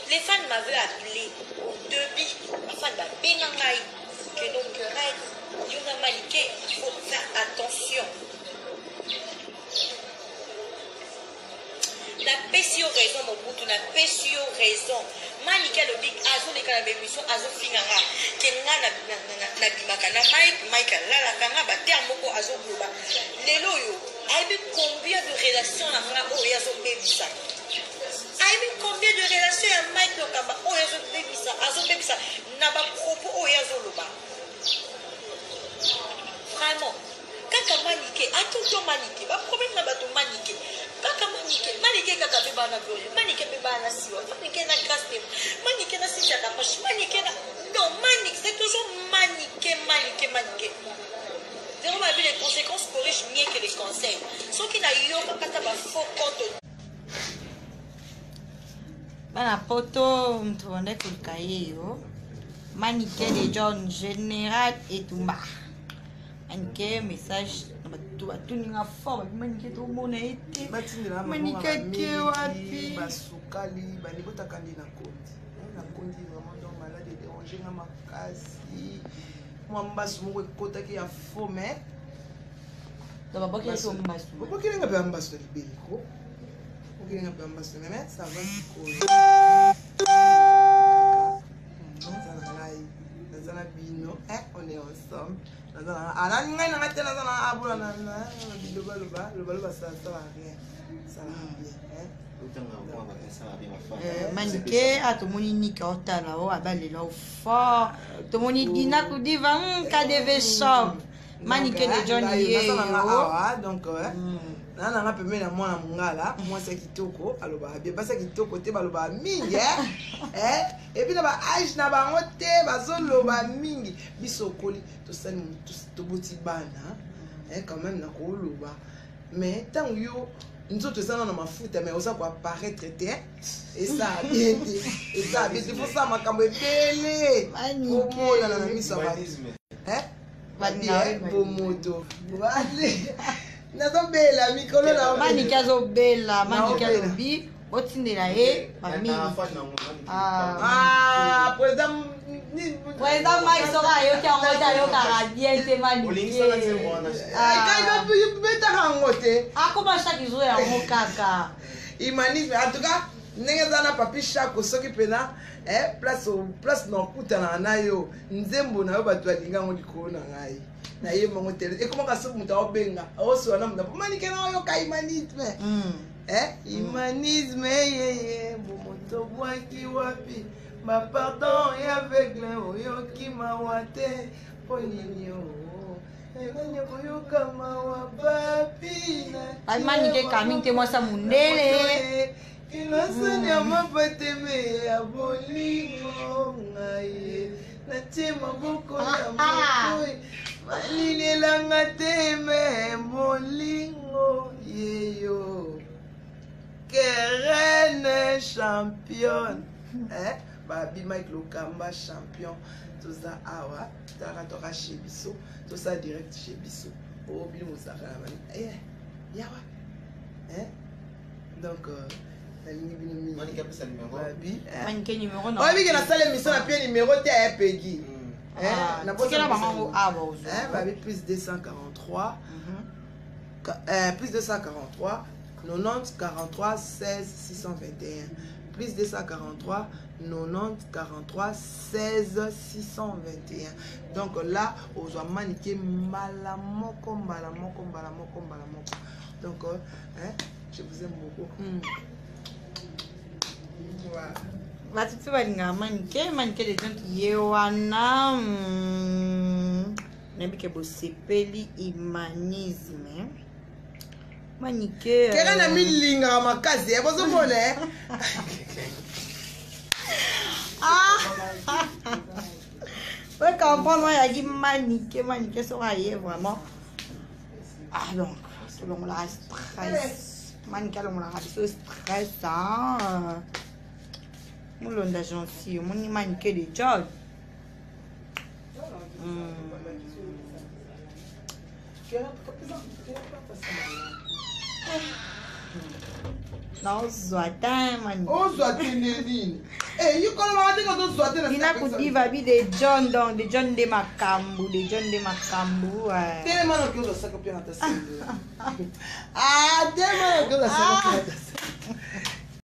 Les fans m'avaient appelé au début. Les fans m'avaient bénangaï. Que donc, Yuna Malike, il faut faire attention. La pesio raison, mon bout, la pesio raison. Malika le big azo les canabé mission azo finara. Kenga na bimaka na Mike la la kanga ba terme ko azo globa. Lelo yo, aibi combien de relations na nga o yazo bebisa. Aibi combien de relations ya Mike lokamba o yazo bebisa, azo bebisa na ba propos o yazo loba. Vraiment. Kaka manike, a tout le manike, ba problème na bato manike. Kaka manike, manike kaka be bana gloire, manike be bana siwa, manike na grâce, manike na sita na poche, manike na non manike, c'est toujours manike, manike, manike. Zéro ma vie les conséquences corrigent mieux que les conseils. Ceux qui n'a eu aucun kata ba faux compte. Bana poto mtuone kulkaye yo. Manike de John Général et Toumba. Manike message tout ninga fort manike to mona ete manike ke wapi basukali bani botakandi na kondi vraiment donc malade déranger na makasi moi mbasu moko ekotaki ya faux mais donc baboki to mbasu baboki nga pe mbasu libeko baboki nga pe mbasu mais ça va sikoyo Nazana bino, on est ensemble. Nazana, ala ngai na ngate nazana abula na biloba loba ça va rien. Ça va bien, manike atomoni nika otala o abalela o fort. Tomoni dina ku diva ka deve shop. Manike de John ye. Donc nana nga pembe na mwana mungala mwasi kitoko aloba bien basa kitoko te baloba mingi et puis na ba age na bango te bazoloba mingi biso koli to sani to boti bana quand même na koloba mais tant yo nzoto sana na mafuta mais osa ko apparaître te et ça bien et ça bien faut ça makambo ebele manike na miso ba ba bomoto wale nazobela mikolo na manike azobela manike alobi otindela ye bamingi président Mike soka ayoki yango te ayokaka bien te manike betaka yango te akoma chaque jour yango kaka humanisme en tout cas ndenge eza na papi chako soki mpena place na okutana na yo nzembo na yo bato balinga yango likolo na ngai na ye mongo tele ekomaka soki moto aobenga aosola na moto manike na oyoka humanisme humanisme yeye bomoto bwaki wapi bapardon ya aveugle oyoki mawa te mpo nini elanya koyoka mawa papi manike kami te mwasa mundele kilosani ya mapateme ya bolingo ngai natie maboko na mokoi malilelanga te me bolingo yeyo Keren champion babi Mike Lokamba champion toza awa tara chez biso toza direct chez biso obi mosaka na bani yawa donc nalingi bino mingi manike pesa numéro babi manike numéro non obi ke na sala émission na pie numéro te ya pegi na bosela bango abo babi plus 243 plus 243 90 43 16 621 plus 243 90 43 16 621 donc là aux manike mbala moko donc je vous aime beaucoup voilà batutu balinga manike les gens ye wana nabike bosepeli humanisme manike kera na milinga makasi bozomona ouais comprendre ya dit manike so aye vraiment donc selon la stress manike selon la stress mulonda gentil moni manike de John non zwa ta manike ozwa tinini Eh, you call my thing to swat na. Ina kudiva bi de John don, de John de Makambu, de John de Makambu. Tem mano que usa saco piano tá sendo. Ah, tem mano que usa saco piano tá